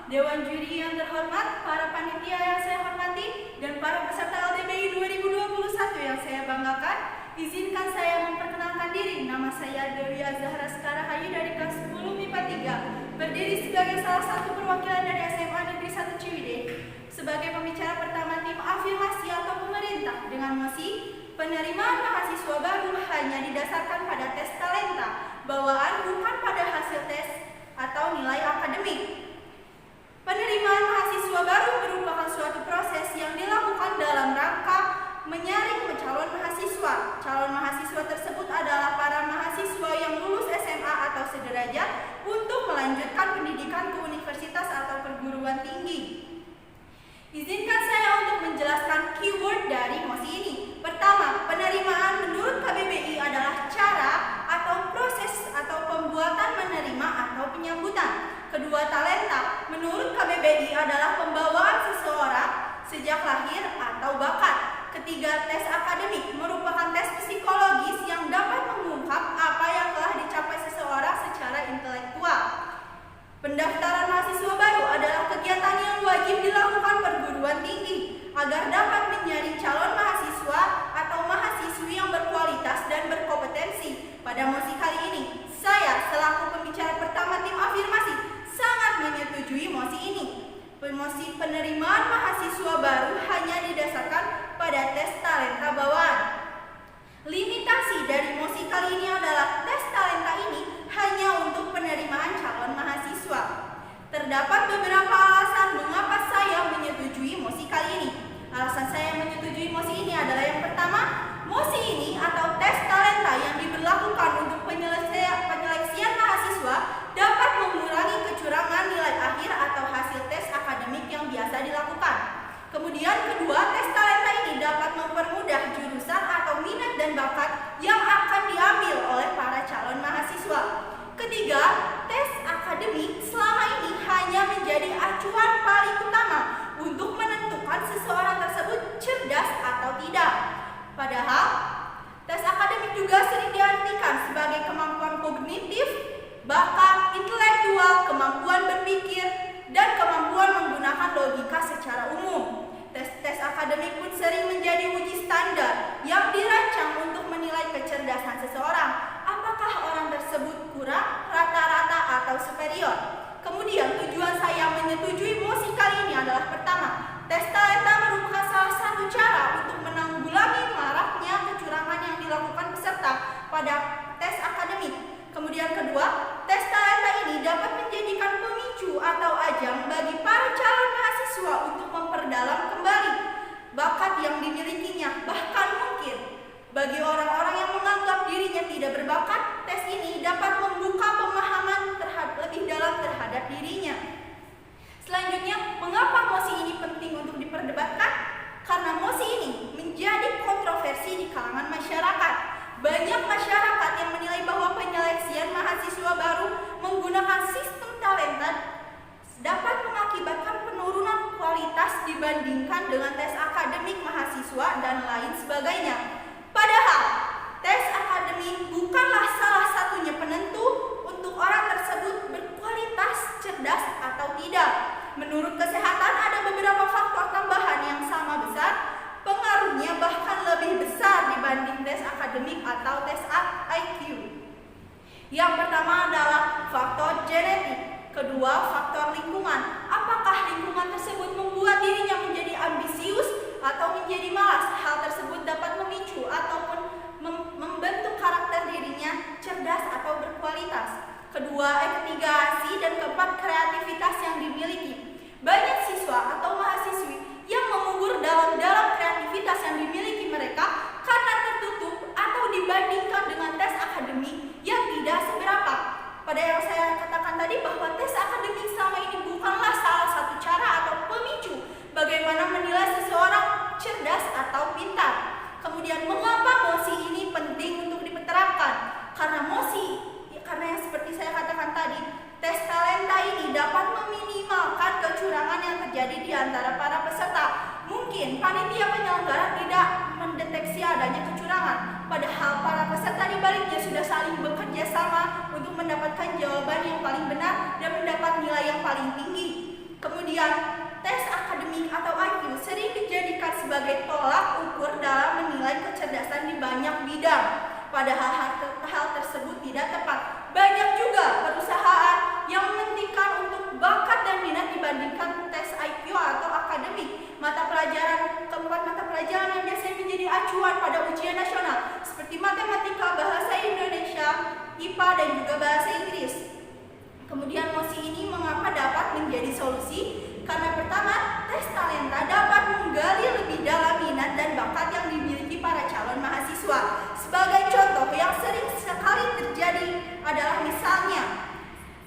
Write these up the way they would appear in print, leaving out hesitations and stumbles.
Dewan Juri yang terhormat, para panitia yang saya hormati, dan para peserta LDBI 2021 yang saya banggakan, izinkan saya memperkenalkan diri. Nama saya Dewi Azahra Sekarahayu dari kelas 10 MIPA 3, berdiri sebagai salah satu perwakilan dari SMA Negeri 1 Ciwidey. Sebagai pembicara pertama tim afirmasi atau pemerintah dengan mosi, penerimaan mahasiswa baru hanya didasarkan pada tes talenta, bawaan bukan pada hasil tes atau nilai akademik. Penerimaan mahasiswa baru merupakan suatu proses yang dilakukan dalam rangka menyaring calon mahasiswa. Calon mahasiswa tersebut adalah para mahasiswa yang lulus SMA atau sederajat untuk melanjutkan pendidikan ke universitas atau perguruan tinggi. Izinkan saya untuk menjelaskan keyword dari mosi ini. Pertama, penerimaan menurut KBBI adalah cara atau proses atau pembuatan menerima atau penyambutan. Kedua, talenta menurut KBBI adalah pembawaan seseorang sejak lahir atau bakat. Ketiga, tes akademik merupakan tes psikologis yang dapat mengungkap apa yang telah dicapai seseorang secara intelektual. Pendaftaran mahasiswa baru adalah kegiatan yang wajib dilakukan perguruan tinggi agar dapat menyaring calon mahasiswa atau mahasiswi yang berkualitas dan berkompetensi. Pada mosi kali ini, saya selaku pembicara pertama tim afirmasi sangat menyetujui mosi ini. Mosi penerimaan mahasiswa baru hanya didasarkan pada tes talenta bawaan. Limitasi dari mosi kali ini adalah tes talenta ini hanya untuk penerimaan calon mahasiswa. Terdapat beberapa alasan mengapa saya menyetujui mosi kali ini. Alasan saya menyetujui mosi ini adalah yang pertama, mosi ini atau tes talenta yang diberlakukan untuk penyeleksian mahasiswa dapat mengurangi kecurangan nilai akhir atau hasil tes akademik yang biasa dilakukan. Kemudian kedua, tes talenta ini dapat mempermudah jurusan atau minat dan bakat yang akan diambil oleh para calon mahasiswa. Ketiga, tes akademik selama ini hanya menjadi acuan paling utama untuk menentukan seseorang tersebut cerdas atau tidak. Padahal, tes akademik juga sering diartikan sebagai kemampuan kognitif, bakat intelektual, kemampuan berpikir, dan kemampuan menggunakan logika secara umum. Tes akademik pun sering menjadi uji standar yang dirancang untuk menilai kecerdasan seseorang. Apakah orang tersebut kurang, rata-rata, atau superior? Kemudian tujuan saya menyetujui mosi kali ini adalah pertama, tes talenta merupakan salah satu cara untuk menanggulangi maraknya kecurangan yang dilakukan peserta pada tes akademik. Kemudian kedua, tes talenta ini dapat menjadikan pemicu atau ajang bagi para calon mahasiswa untuk memperdalam kembali bakat yang dimilikinya. Bahkan mungkin bagi orang-orang yang menganggap dirinya tidak berbakat, tes ini dapat membuka pemahaman lebih dalam terhadap dirinya. Selanjutnya, mengapa mosi ini penting untuk diperdebatkan? Karena mosi ini menjadi kontroversi di kalangan masyarakat. Banyak masyarakat yang menilai bahwa penyeleksian mahasiswa baru menggunakan sistem talenta dapat mengakibatkan penurunan kualitas dibandingkan dengan tes akademik mahasiswa dan lain sebagainya. Padahal, tes akademik bukanlah salah satunya penentu untuk orang tersebut berkualitas cerdas atau tidak. Menurut kesehatan ada beberapa faktor tambahan yang sama besar, pengaruhnya bahkan lebih besar dibanding tes akademik atau tes IQ. Yang pertama adalah faktor genetik, kedua faktor lingkungan. Apakah lingkungan tersebut membuat dirinya menjadi ambisius atau menjadi malas? Hal tersebut dapat memicu ataupun membentuk karakter dirinya cerdas atau berkualitas. Ketiga, asi, dan keempat, kreativitas yang dimiliki. Banyak siswa atau mahasiswi yang mengubur dalam kreativitas yang dimiliki mereka karena tertutup atau dibandingkan dengan tes akademik yang tidak seberapa. Pada yang saya katakan tadi bahwa tes akademik selama ini bukanlah salah satu cara atau pemicu bagaimana menilai seseorang cerdas atau pintar. Kemudian mengapa mosi ini penting untuk diterapkan? Karena yang seperti saya katakan tadi, tes talenta ini dapat meminimalkan kecurangan yang terjadi di antara para peserta. Mungkin panitia penyelenggara tidak mendeteksi adanya kecurangan, padahal para peserta di baliknya sudah saling bekerja sama untuk mendapatkan jawaban yang paling benar dan mendapat nilai yang paling tinggi. padahal hal tersebut tidak tepat. Banyak juga perusahaan yang mementingkan untuk bakat dan minat dibandingkan tes IQ atau akademik. Keempat mata pelajaran yang biasanya menjadi acuan pada ujian nasional seperti matematika, bahasa Indonesia, IPA, dan juga bahasa Inggris. Kemudian mosi ini mengapa dapat menjadi solusi? Karena pertama, tes talenta dapat menggali lebih dalam minat dan bakat yang dimiliki para calon mahasiswa. Sebagai contoh yang sering sekali terjadi adalah misalnya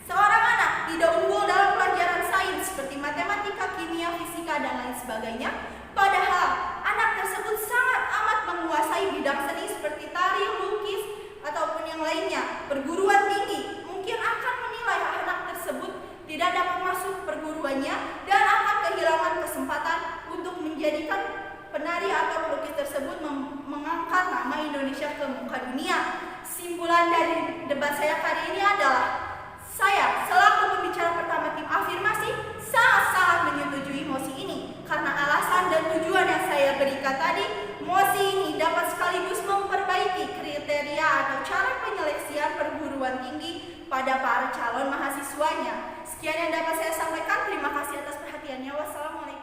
seorang anak tidak unggul dalam pelajaran sains seperti matematika, kimia, fisika, dan lain sebagainya. Padahal anak tersebut sangat amat menguasai bidang seni seperti tari, lukis, ataupun yang lainnya. Perguruan tinggi mungkin akan menilai anak tersebut tidak dapat masuk perguruannya dan akan kehilangan kesempatan untuk menjadikan penari atau pelukis tersebut mengangkat nama Indonesia ke muka dunia. Simpulan dari debat saya kali ini adalah saya selaku pembicara pertama tim afirmasi sangat-sangat menyetujui mosi ini karena alasan dan tujuan yang saya berikan tadi. Mosi ini dapat sekaligus memperbaiki kriteria atau cara penyeleksian perguruan tinggi pada para calon mahasiswanya. Sekian yang dapat saya sampaikan. Terima kasih atas perhatiannya. Wassalamualaikum.